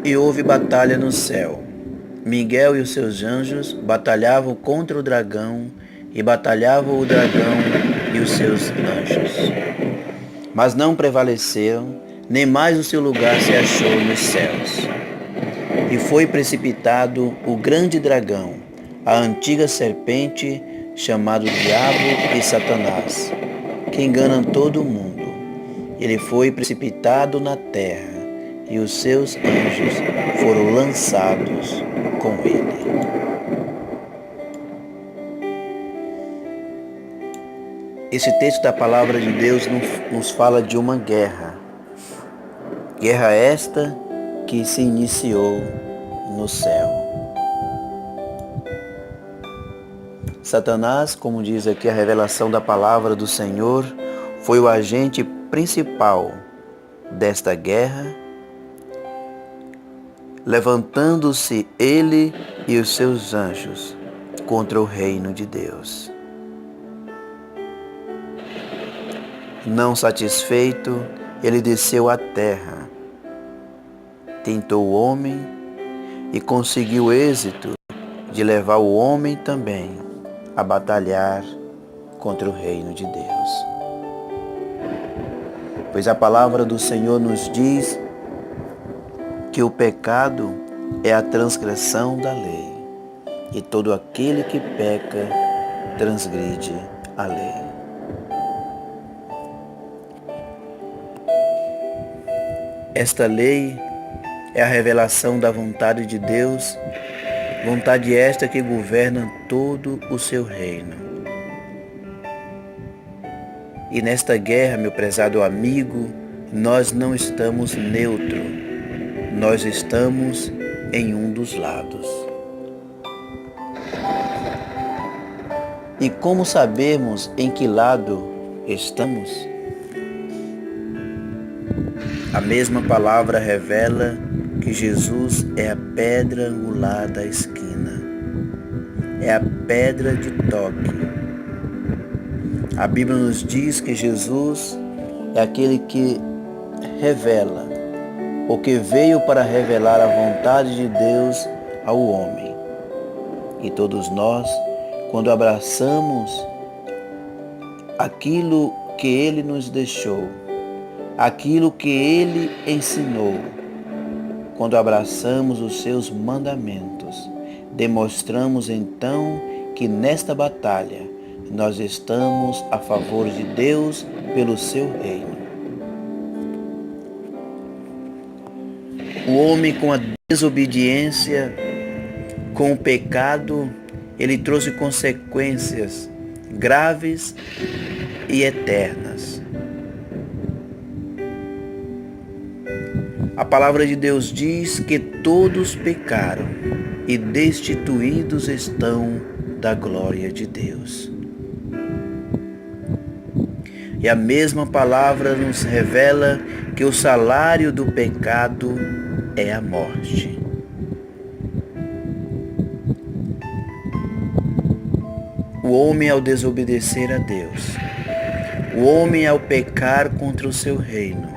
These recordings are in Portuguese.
E houve batalha no céu. Miguel e os seus anjos batalhavam contra o dragão, e batalhavam o dragão e os seus anjos. Mas não prevaleceram, nem mais o seu lugar se achou nos céus. E foi precipitado o grande dragão, a antiga serpente, chamado Diabo e Satanás, que engana todo o mundo. Ele foi precipitado na terra, e os seus anjos foram lançados com ele. Esse texto da palavra de Deus nos fala de uma guerra. Guerra esta que se iniciou no céu. Satanás, como diz aqui a revelação da palavra do Senhor, foi o agente principal desta guerra, levantando-se ele e os seus anjos contra o reino de Deus. Não satisfeito, ele desceu à terra, tentou o homem e conseguiu êxito de levar o homem também a batalhar contra o reino de Deus. Pois a palavra do Senhor nos diz que o pecado é a transgressão da lei, e todo aquele que peca transgride a lei. Esta lei é a revelação da vontade de Deus, vontade esta que governa todo o seu reino. E nesta guerra, meu prezado amigo, nós não estamos neutro, nós estamos em um dos lados. E como sabemos em que lado estamos? A mesma palavra revela que Jesus é a pedra angular da esquina, é a pedra de toque. A Bíblia nos diz que Jesus é aquele que revela, ou que veio para revelar a vontade de Deus ao homem. E todos nós, quando abraçamos aquilo que Ele nos deixou, aquilo que Ele ensinou, quando abraçamos os seus mandamentos, demonstramos então que nesta batalha nós estamos a favor de Deus pelo seu reino. O homem, com a desobediência, com o pecado, ele trouxe consequências graves e eternas. A palavra de Deus diz que todos pecaram e destituídos estão da glória de Deus. E a mesma palavra nos revela que o salário do pecado é a morte. O homem, ao desobedecer a Deus, o homem, ao pecar contra o seu reino,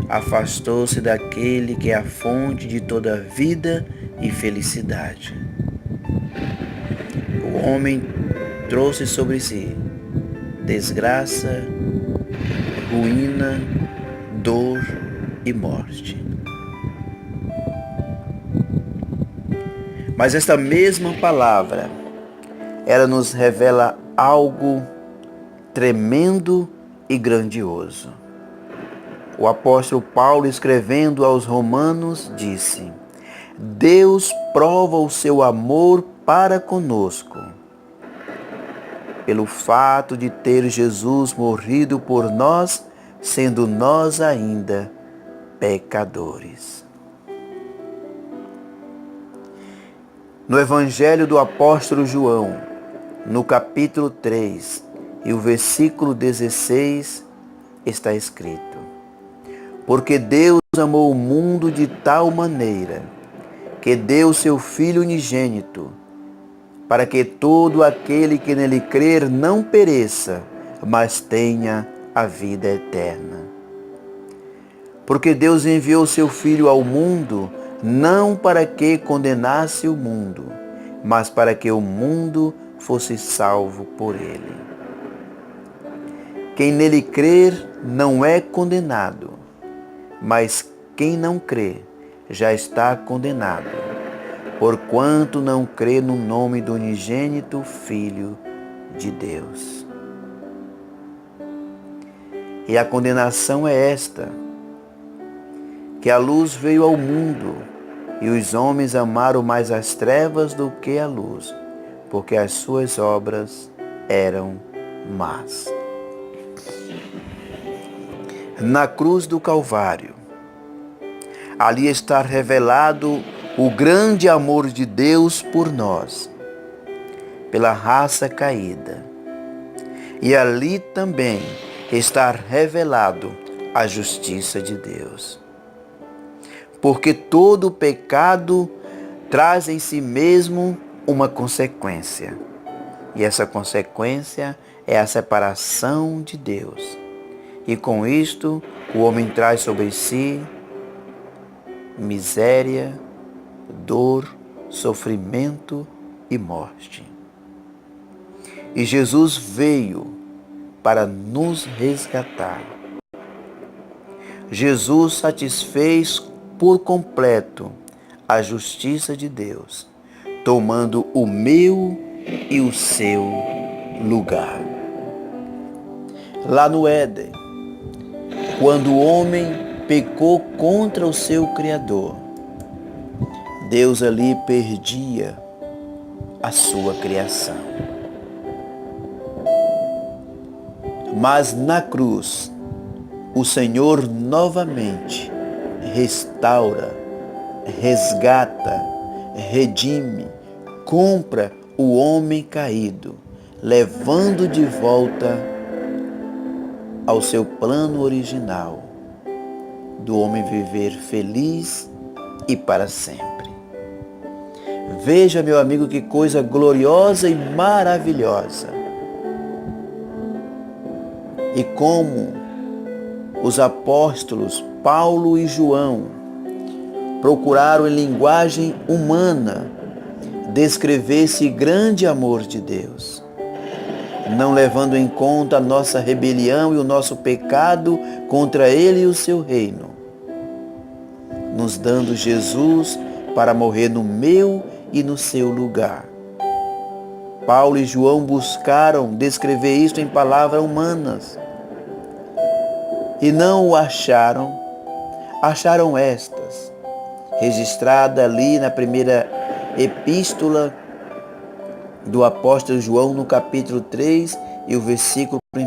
afastou-se daquele que é a fonte de toda vida e felicidade. O homem trouxe sobre si desgraça, ruína, dor e morte. Mas esta mesma palavra, ela nos revela algo tremendo e grandioso. O apóstolo Paulo, escrevendo aos Romanos, disse: Deus prova o seu amor para conosco, pelo fato de ter Jesus morrido por nós, sendo nós ainda pecadores. No Evangelho do apóstolo João, no capítulo 3 e o versículo 16, está escrito: Porque Deus amou o mundo de tal maneira que deu seu Filho unigênito, para que todo aquele que nele crer não pereça, mas tenha a vida eterna. Porque Deus enviou seu Filho ao mundo não para que condenasse o mundo, mas para que o mundo fosse salvo por ele. Quem nele crer não é condenado, mas quem não crê já está condenado, porquanto não crê no nome do unigênito Filho de Deus. E a condenação é esta, que a luz veio ao mundo, e os homens amaram mais as trevas do que a luz, porque as suas obras eram más. Na cruz do Calvário, ali está revelado o grande amor de Deus por nós, pela raça caída. E ali também está revelado a justiça de Deus. Porque todo pecado traz em si mesmo uma consequência. E essa consequência é a separação de Deus. E com isto, o homem traz sobre si miséria, dor, sofrimento e morte. E Jesus veio para nos resgatar. Jesus satisfez por completo a justiça de Deus, tomando o meu e o seu lugar. Lá no Éden, quando o homem pecou contra o seu Criador, Deus ali perdia a sua criação. Mas na cruz, o Senhor novamente restaura, resgata, redime, compra o homem caído, levando de volta ao seu plano original, do homem viver feliz e para sempre. Veja, meu amigo, que coisa gloriosa e maravilhosa. E como os apóstolos Paulo e João procuraram em linguagem humana descrever esse grande amor de Deus, não levando em conta a nossa rebelião e o nosso pecado contra Ele e o seu reino, nos dando Jesus para morrer no meu e no seu lugar. Paulo e João buscaram descrever isto em palavras humanas e não o acharam. Acharam estas, registrada ali na primeira epístola do apóstolo João, no capítulo 3 e o versículo 1.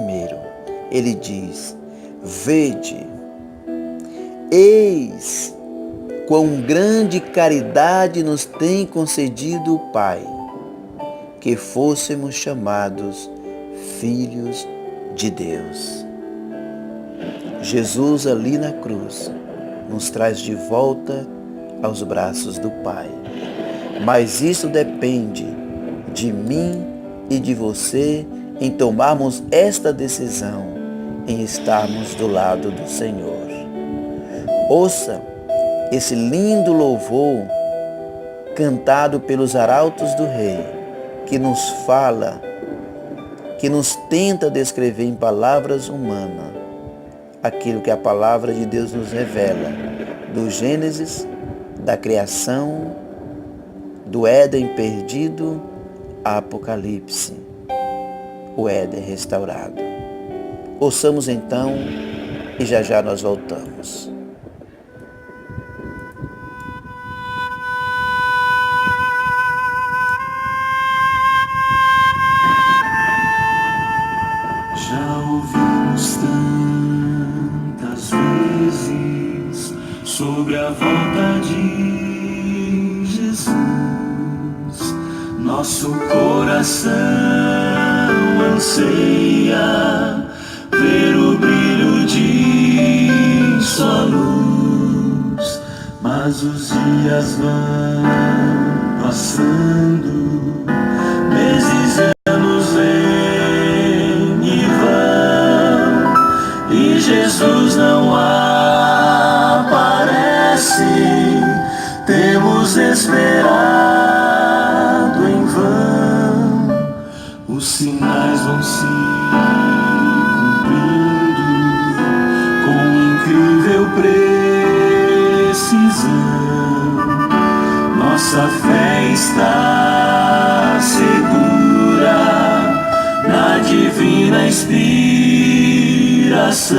Ele diz: vede, eis quão grande caridade nos tem concedido o Pai, que fôssemos chamados filhos de Deus. Jesus ali na cruz nos traz de volta aos braços do Pai. Mas isso depende de mim e de você em tomarmos esta decisão, em estarmos do lado do Senhor. Ouça esse lindo louvor cantado pelos arautos do Rei, que nos fala, que nos tenta descrever em palavras humanas aquilo que a palavra de Deus nos revela, do Gênesis, da criação, do Éden perdido, a Apocalipse, o Éden restaurado. Ouçamos então e já já nós voltamos. Já ouvimos tantas vezes sobre a volta de Jesus. Nosso coração anseia ver o brilho de sua luz, mas os dias vão passando, meses e anos vêm e vão, e Jesus não aparece. esperado em vão, os sinais vão se cumprindo com incrível precisão. Nossa fé está segura na divina inspiração.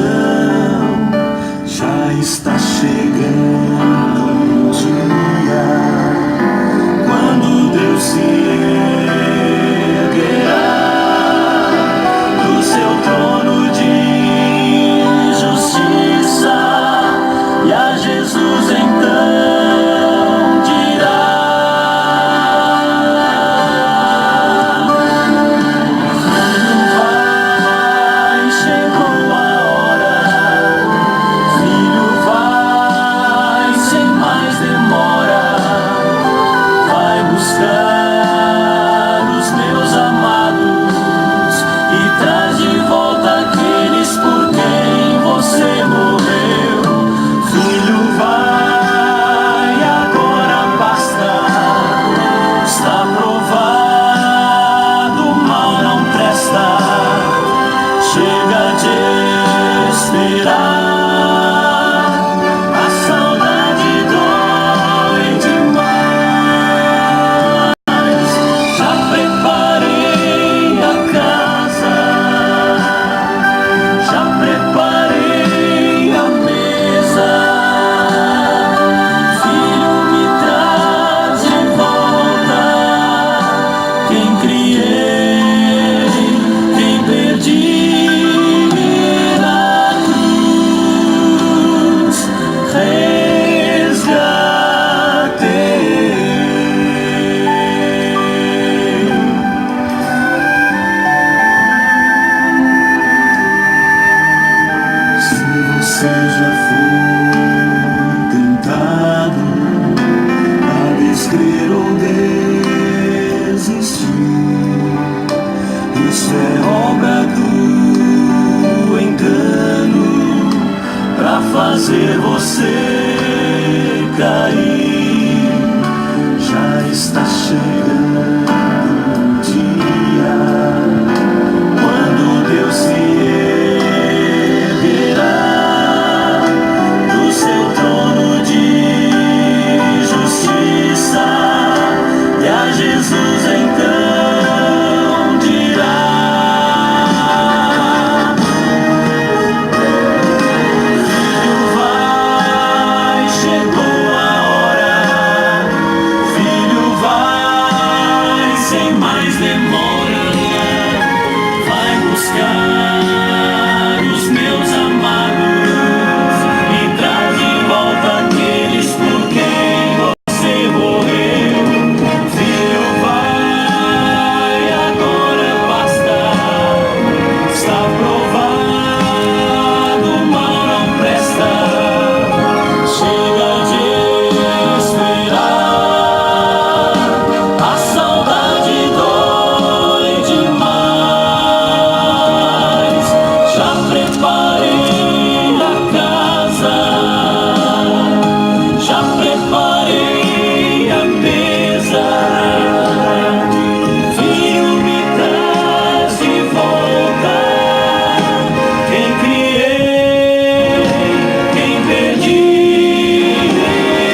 Já está chegando o dia quando Deus se erguerá do seu trono de justiça, e a Jesus então dirá: vai, chegou a hora, filho, vai, sem mais demora, vai buscar os meus amados e traz de volta aqueles por quem você morreu. Filho, vai, agora basta, está provado, o mal não presta, chega de esperar, a saudade dói demais. Já preparei a casa, já preparei a mesa, filho, me traz de volta quem criei, quem perdi na cruz, resgatei. Se você já foi tentado a descrer ou desistir, isso é obra do engano pra fazer você cair. Já está chegando o dia quando Deus se erguerá do seu trono de justiça, e a Jesus então dirá: filho, vai, chegou a hora, filho, vai, sem mais demora, vai buscar os meus amados e traz de volta aqueles por quem você morreu. Filho, vai, agora basta, está provado, o mal não presta, chega de esperar, a saudade dói demais. Já preparei a casa, já preparei a mesa, filho, me traz de volta quem criei, quem perdi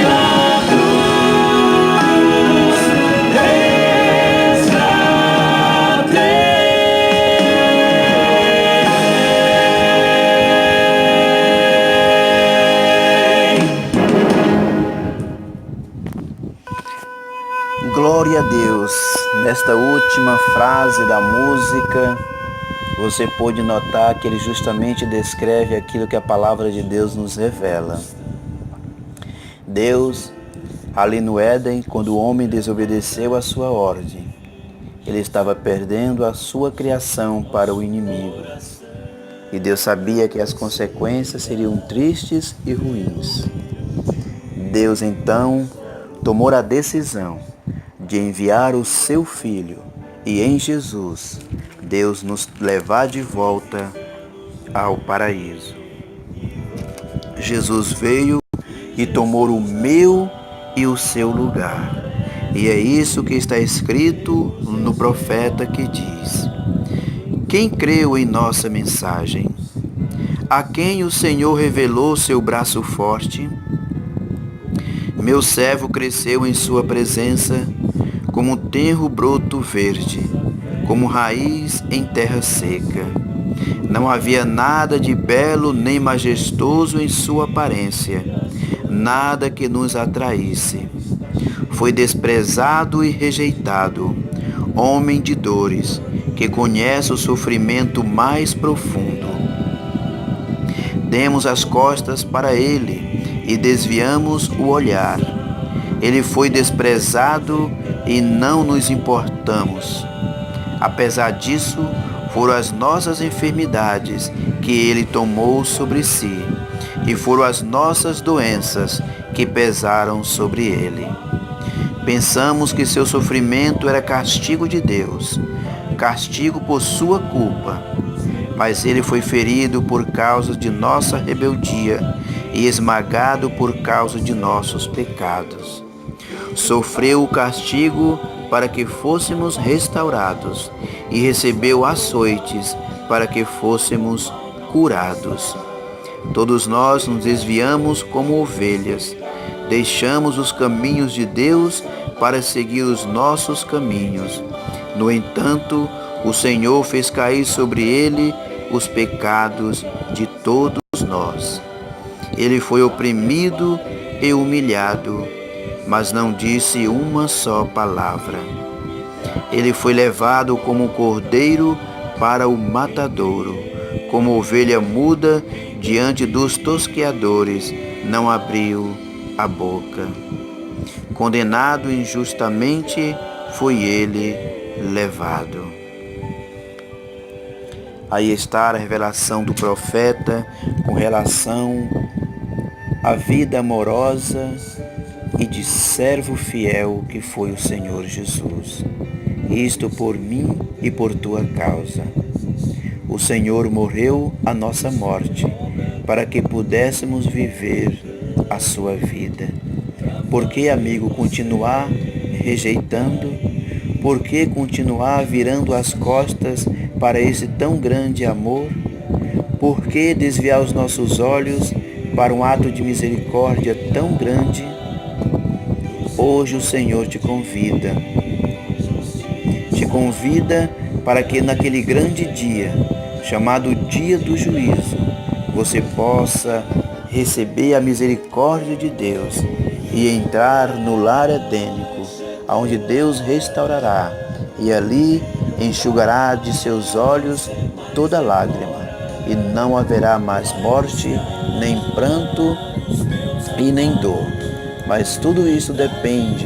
na cruz, resgatei. Glória a Deus. Nesta última frase da música, você pôde notar que ele justamente descreve aquilo que a palavra de Deus nos revela. Deus, ali no Éden, quando o homem desobedeceu a sua ordem, ele estava perdendo a sua criação para o inimigo. E Deus sabia que as consequências seriam tristes e ruins. Deus então tomou a decisão de enviar o seu Filho e em Jesus Deus nos levar de volta ao paraíso. Jesus veio e tomou o meu e o seu lugar. E é isso que está escrito no profeta que diz: quem creu em nossa mensagem? A quem o Senhor revelou seu braço forte? Meu servo cresceu em sua presença, como tenro broto verde, como raiz em terra seca. Não havia nada de belo nem majestoso em sua aparência, nada que nos atraísse. Foi desprezado e rejeitado, homem de dores, que conhece o sofrimento mais profundo. Demos as costas para ele e desviamos o olhar. Ele foi desprezado e não nos importamos. Apesar disso, foram as nossas enfermidades que ele tomou sobre si, e foram as nossas doenças que pesaram sobre ele. Pensamos que seu sofrimento era castigo de Deus, castigo por sua culpa. Mas ele foi ferido por causa de nossa rebeldia e esmagado por causa de nossos pecados. Sofreu o castigo para que fôssemos restaurados e recebeu açoites para que fôssemos curados. Todos nós nos desviamos como ovelhas, deixamos os caminhos de Deus para seguir os nossos caminhos. No entanto, o Senhor fez cair sobre ele os pecados de todos nós. Ele foi oprimido e humilhado, mas não disse uma só palavra. Ele foi levado como cordeiro para o matadouro, como ovelha muda diante dos tosqueadores, não abriu a boca. Condenado injustamente, foi ele levado. Aí está a revelação do profeta com relação à vida amorosa e de servo fiel que foi o Senhor Jesus. Isto por mim e por tua causa. O Senhor morreu a nossa morte, para que pudéssemos viver a sua vida. Por que, amigo, continuar rejeitando? Por que continuar virando as costas para esse tão grande amor? Por que desviar os nossos olhos para um ato de misericórdia tão grande? Hoje o Senhor te convida para que naquele grande dia, chamado Dia do Juízo, você possa receber a misericórdia de Deus e entrar no lar edênico, onde Deus restaurará e ali enxugará de seus olhos toda lágrima, e não haverá mais morte, nem pranto e nem dor. Mas tudo isso depende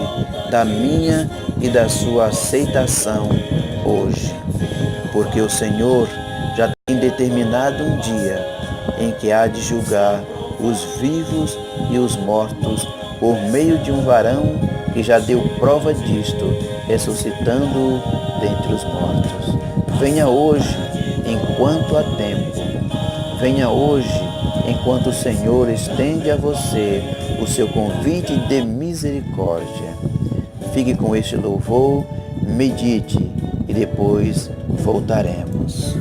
da minha e da sua aceitação hoje, porque o Senhor já tem determinado um dia em que há de julgar os vivos e os mortos por meio de um varão que já deu prova disto, ressuscitando dentre os mortos. Venha hoje, enquanto há tempo. Venha hoje, enquanto o Senhor estende a você o seu convite de misericórdia. Fique com este louvor, medite e depois voltaremos.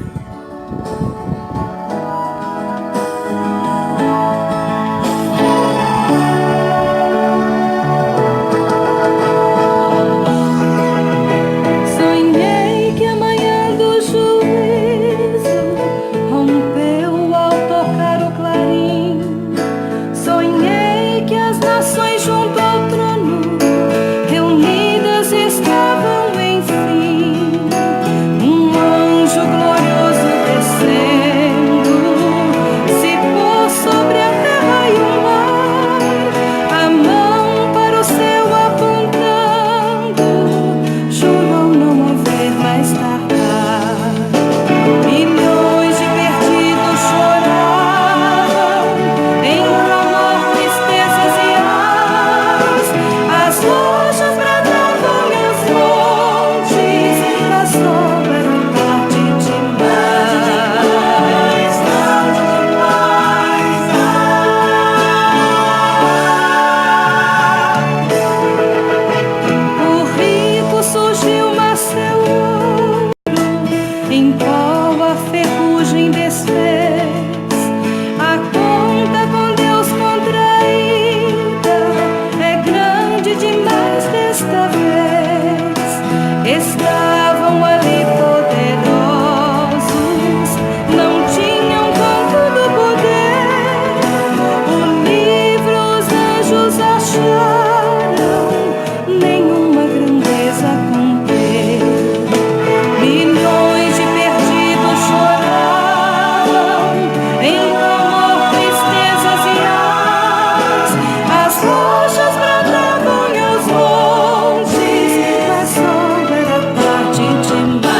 Um anjo glorioso desceu. em pó a ferrugem desfez. A conta com Deus contraída é grande demais desta vez. Estavam ali poderosos, não tinham contudo poder. O livro os anjos acharam, nenhuma grandeza conter. Milhões de perdidos choravam, em clamor, tristezas e ais. As rochas bradavam e os montes, mas só era tarde demais.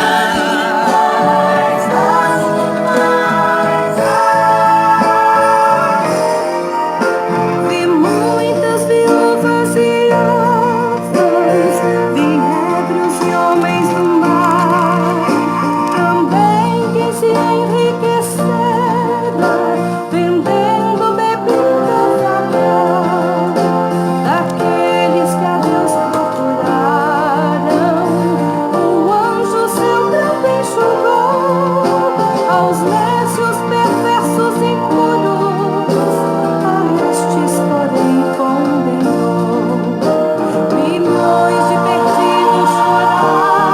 Vi muitas viúvas e órfãos, vi negros e homens do mar, também que se enriqueceram, vendendo bebida fatal. Daqueles que a Deus procuraram, o anjo seu pranto enxugou. Aos nécios, perversos e impuros, a estes porém condenou. Milhões de perdidos choravam,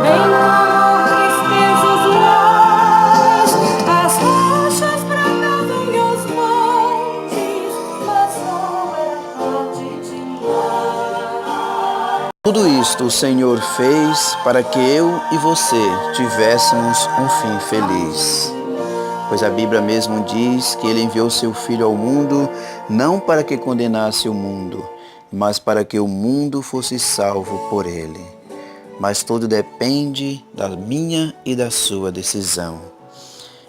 em clamor, tristezas e ais. As rochas bradavam e os montes, mas só era tarde demais. Tudo isto o Senhor fez para que eu e você tivéssemos um fim feliz. Pois a Bíblia mesmo diz que Ele enviou seu Filho ao mundo não para que condenasse o mundo, mas para que o mundo fosse salvo por Ele. Mas tudo depende da minha e da sua decisão.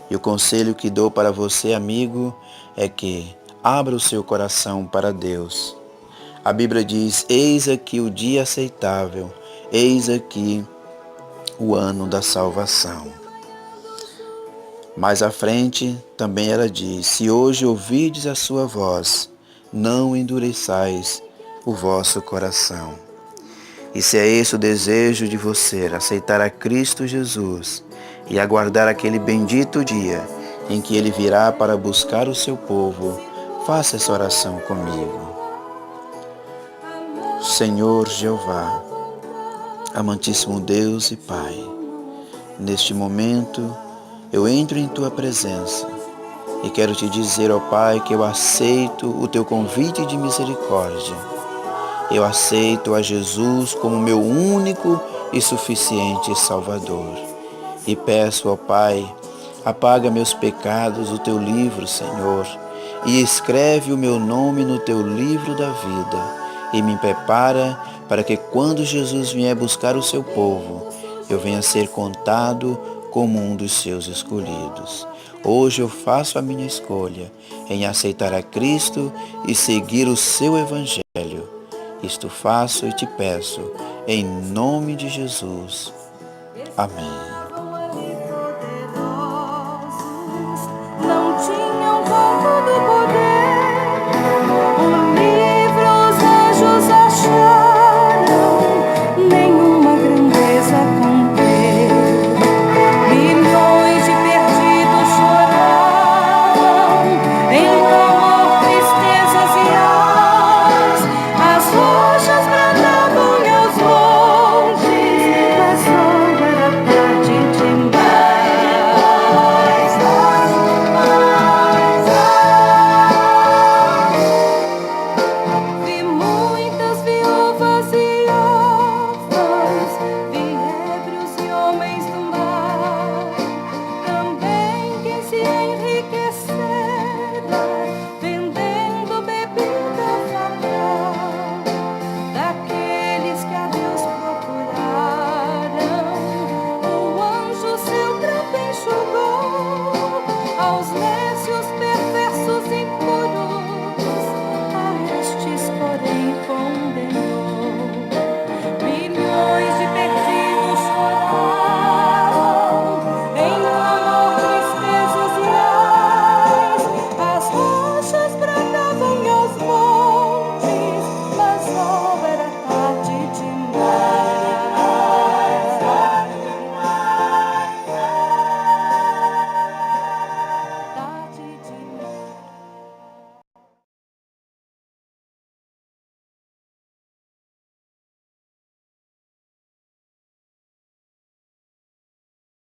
E o conselho que dou para você, amigo, é que abra o seu coração para Deus. A Bíblia diz: eis aqui o dia aceitável, eis aqui o ano da salvação. Mais à frente, também ela diz: se hoje ouvirdes a sua voz, não endureçais o vosso coração. E se é esse o desejo de você, aceitar a Cristo Jesus e aguardar aquele bendito dia em que Ele virá para buscar o seu povo, faça essa oração comigo. Senhor Jeová, amantíssimo Deus e Pai, neste momento eu entro em Tua presença e quero Te dizer, ó Pai, que eu aceito o Teu convite de misericórdia. Eu aceito a Jesus como meu único e suficiente Salvador. E peço, ó Pai, apaga meus pecados do Teu livro, Senhor, e escreve o meu nome no Teu livro da vida. E me prepara para que quando Jesus vier buscar o seu povo, eu venha ser contado como um dos seus escolhidos. Hoje eu faço a minha escolha em aceitar a Cristo e seguir o seu Evangelho. Isto faço e te peço, em nome de Jesus. Amém.